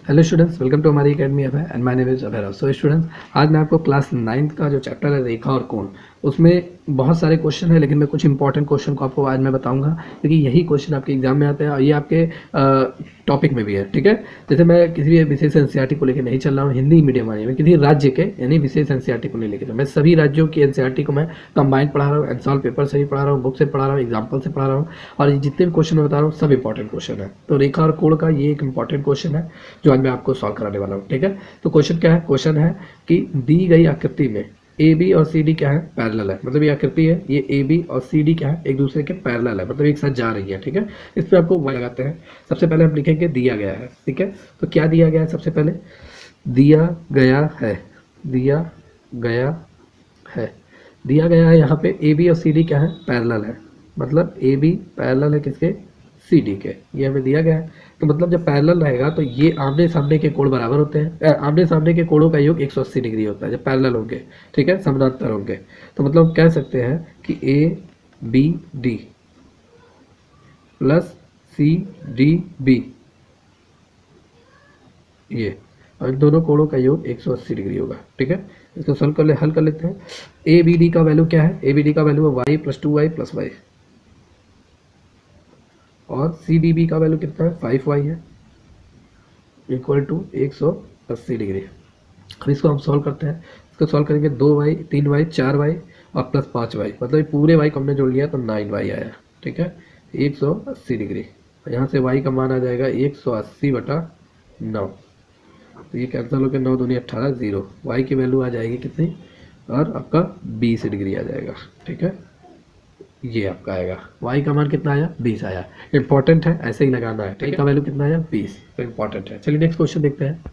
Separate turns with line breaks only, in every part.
Hello students, welcome to हमारी academy Abhay and my name is Abhay Rao. So students, आज मैं आपको class 9th का जो चैप्टर है रेखा और कोण, उसमें बहुत सारे क्वेश्चन है, लेकिन मैं कुछ इंपॉर्टेंट क्वेश्चन को आपको आज मैं बताऊंगा, क्योंकि यही क्वेश्चन आपके एग्जाम में आते हैं और ये आपके टॉपिक में भी है। ठीक है, जैसे मैं किसी भी विशेष एनसीईआरटी को लेकर नहीं चल रहा हूँ, हिंदी मीडियम वाली में किसी राज्य के यानी विशेष एनसीईआरटी को नहीं लेकर, मैं सभी राज्यों की एनसीईआरटी को मैं कंबाइंड पढ़ा रहा हूँ, एनसॉल्व पेपर से भी पढ़ा रहा हूँ, बुक से पढ़ा रहा हूँ, एग्जाम्पल से पढ़ा रहा हूँ, और ये जितने भी क्वेश्चन मैं बता रहा हूँ सब इंपॉर्टेंट क्वेश्चन है। तो रेखा और कोण का ये एक इंपॉर्टेंट क्वेश्चन है जो आज मैं आपको सॉल्व कराने वाला हूँ। ठीक है, तो क्वेश्चन क्या है? क्वेश्चन है कि दी गई आकृति में ए बी और सी डी क्या है? पैरेलल है। मतलब ये आकृति है, ये ए बी और सी डी क्या है? एक दूसरे के पैरेलल है, मतलब एक साथ जा रही है। ठीक है, इस पर आपको y लगाते हैं। सबसे पहले हम लिखेंगे दिया गया है। ठीक है, तो क्या दिया गया है? सबसे पहले दिया गया है, दिया गया है, दिया गया है यहाँ पे ए बी और सी डी क्या है? पैरेलल है। मतलब ए बी पैरेलल है किसके? सी डी के। ये हमें दिया गया है, तो मतलब जब पैरेलल रहेगा तो ये आमने सामने के कोण बराबर होते हैं। आमने सामने के कोणों का योग 180 डिग्री होता है जब पैरेलल होंगे। ठीक है, समानांतर होंगे। तो मतलब हम कह सकते हैं कि A B D plus C D B, ये और इन दोनों कोणों का योग 180 डिग्री होगा। ठीक है, इसको हल कर लेते हैं। ए बी डी का वैल्यू क्या है? ए बी डी का वैल्यू है y plus 2y plus Y, और सी डी बी का वैल्यू कितना है? 5y है, इक्वल टू 180 डिग्री। अब इसको हम सॉल्व करते हैं। इसको सॉल्व करेंगे 2y 3y 4y और प्लस 5y, मतलब ये पूरे y को हमने जोड़ लिया तो 9y आया। ठीक है, 180 डिग्री। यहाँ से y का मान आ जाएगा 180/9, तो ये कैंसिल होकर 9 दूनी 18, 0। y की वैल्यू आ जाएगी कितनी? और आपका 20 डिग्री आ जाएगा। ठीक है, ये आपका आएगा। y का मान कितना आया? 20 आया। इंपॉर्टेंट है, ऐसे ही लगाना है। ठीक है, का वैल्यू कितना आया? 20, तो इंपॉर्टेंट है। चलिए नेक्स्ट क्वेश्चन देखते हैं।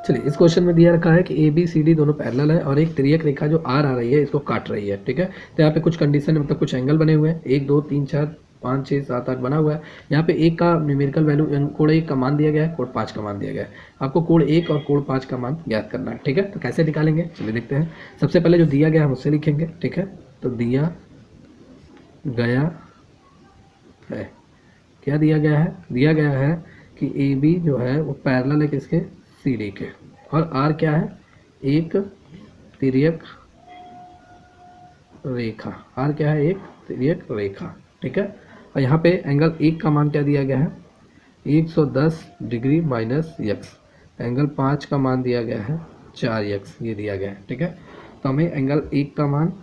चलिए, इस क्वेश्चन में दिया रखा है कि ए बी सी डी दोनों पैरेलल है और एक तिर्यक रेखा जो आर आ रही है इसको काट रही है। ठीक है, तो यहाँ पे कुछ कंडीशन मतलब कुछ एंगल बने हुए हैं, 1 2 3 4 5 6 7 8 बना हुआ है। यहाँ पे एक का न्यूमेरिकल वैल्यू कोण 1 का मान दिया गया है, कोण 5 का मान दिया गया है। आपको कोण 1 और कोण 5 का मान ज्ञात करना है। ठीक है, तो कैसे निकालेंगे चलिए देखते हैं। सबसे पहले जो दिया गया हम उससे लिखेंगे। ठीक है, तो दिया गया है, क्या दिया गया है? दिया गया है कि ए बी जो है वो पैरेलल है किसके? सी डी के, और आर क्या है? एक तिर्यक रेखा। आर क्या है? एक तिर्यक रेखा। ठीक है, और यहाँ पे एंगल 1 का मान क्या दिया गया है? 110 डिग्री माइनस यक्स। एंगल 5 का मान दिया गया है 4 यक्स, ये दिया गया है। ठीक है, तो हमें एंगल 1 का मान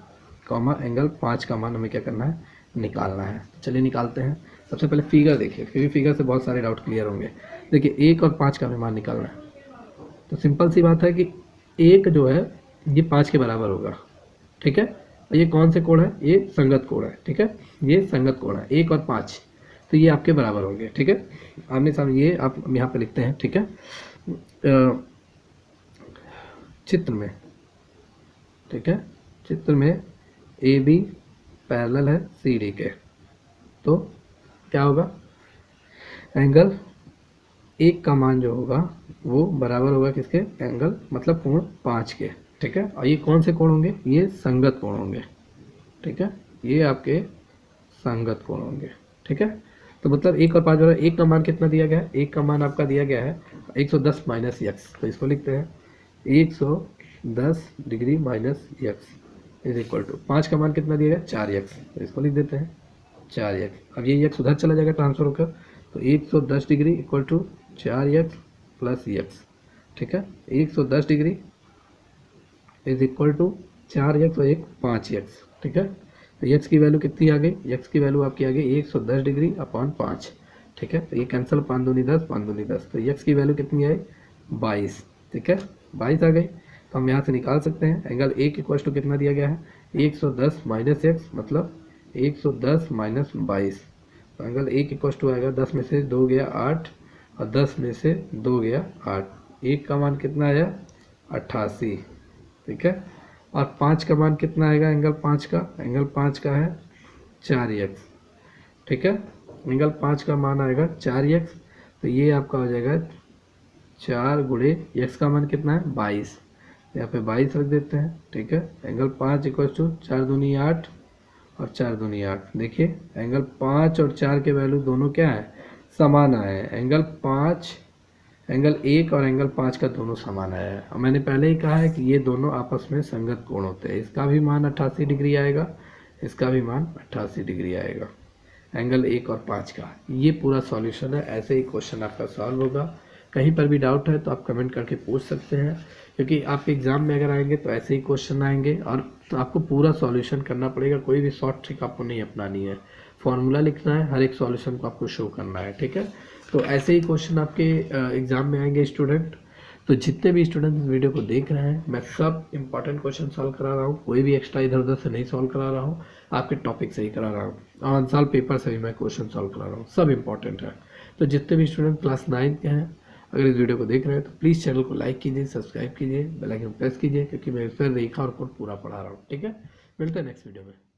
कॉमा एंगल 5 का मान हमें क्या करना है? निकालना है। चलिए निकालते हैं। सबसे पहले फिगर देखिए, क्योंकि फिगर से बहुत सारे डाउट क्लियर होंगे। देखिए 1 और 5 का हमें मान निकालना है, तो सिंपल सी बात है कि 1 जो है ये 5 के बराबर होगा। ठीक है, और ये कौन से कोण है? ये संगत कोण है। ठीक है, ये संगत कोण है 1 और 5, तो ये आपके बराबर होंगे। ठीक है, आमने सामने ये आप यहाँ पे लिखते हैं। ठीक है, चित्र में, ठीक है, चित्र में ए बी पैरेलल है सी डी के, तो क्या होगा? एंगल 1 का मान जो होगा वो बराबर होगा किसके? एंगल मतलब कोण 5 के। ठीक है, और ये कौन से कोण होंगे? ये संगत कोण होंगे। ठीक है, ये आपके संगत कोण होंगे। ठीक है, तो मतलब 1 और 5 वाला 1 का मान कितना दिया गया है? 1 का मान आपका दिया गया है 110 माइनस यक्स, तो इसको लिखते हैं 110 degree minus x is equal to 5 का मान कितना दिया गया? 4 यक्स, तो इसको लिख देते हैं 4 यक्स। अब ये यक्स उधर चला जाएगा ट्रांसफर होकर, तो 110 degree equal to 4 x plus x. ठीक है, 110 degree is equal to 4 x और एक 5 यक्स। ठीक है, तो यक्स की वैल्यू कितनी आ गई? यक्स की वैल्यू आपकी आ गई 110 डिग्री अपॉन 5। ठीक है, तो ये कैंसिल, 5 दूनी 10, 5 दूनी 10, तो यक्स की वैल्यू कितनी आई? 22। ठीक है, 22 आ गई, तो हम यहाँ से निकाल सकते हैं एंगल 1 इक्वल टू कितना दिया गया है? 110 माइनस एक्स, मतलब 110 माइनस 22, तो एंगल 1 इक्वल टू आएगा 10 में से 2 गया 8 और 10 में से 2 गया 8। 1 का मान कितना आया? 88। ठीक है, और 5 का मान कितना आएगा? एंगल 5 का, एंगल 5 का है 4 यक्स। ठीक है, एंगल 5 का मान आएगा 4 यक्स, तो ये आपका हो जाएगा 4 गुणे यक्स का मान कितना है? 22, यहाँ पे 22 रख देते हैं। ठीक है, एंगल 5 इक्वल टू 4 दूनी 8 और 4 दूनी 8। देखिए एंगल 5 और 4 के वैल्यू दोनों क्या है? समान आए हैं। एंगल 5 एंगल 1 और एंगल 5 का दोनों समान है। और मैंने पहले ही कहा है कि ये दोनों आपस में संगत कोण होते हैं। इसका भी मान 88 डिग्री आएगा, इसका भी मान 88 डिग्री आएगा, एंगल 1 और 5 का। ये पूरा सॉल्यूशन है। ऐसे ही क्वेश्चन आपका सॉल्व होगा। कहीं पर भी डाउट है तो आप कमेंट करके पूछ सकते हैं, क्योंकि आपके एग्ज़ाम में अगर आएंगे तो ऐसे ही क्वेश्चन आएंगे और तो आपको पूरा सॉल्यूशन करना पड़ेगा। कोई भी शॉर्ट ट्रिक आपको नहीं अपनानी है, फॉर्मूला लिखना है, हर एक सॉल्यूशन को आपको शो करना है, ठीक है। तो ऐसे ही क्वेश्चन आपके एग्ज़ाम में आएंगे स्टूडेंट। तो जितने भी स्टूडेंट इस वीडियो को देख रहे हैं, मैं सब इंपॉर्टेंट क्वेश्चन सॉल्व करा रहा हूँ, कोई भी एक्स्ट्रा इधर उधर से नहीं सॉल्व करा रहा हूँ, आपके टॉपिक से ही करा रहा हूँ। आंसर पेपर से भी मैं क्वेश्चन सॉल्व करा रहा हूँ, सब इंपॉर्टेंट है। तो जितने भी स्टूडेंट क्लास 9 के हैं, अगर इस वीडियो को देख रहे हैं तो प्लीज़ चैनल को लाइक कीजिए, सब्सक्राइब कीजिए, बेल आइकन प्रेस कीजिए, क्योंकि मैं फिर रेखा और कोड पूरा पढ़ा रहा हूँ, ठीक है। मिलते हैं नेक्स्ट वीडियो में।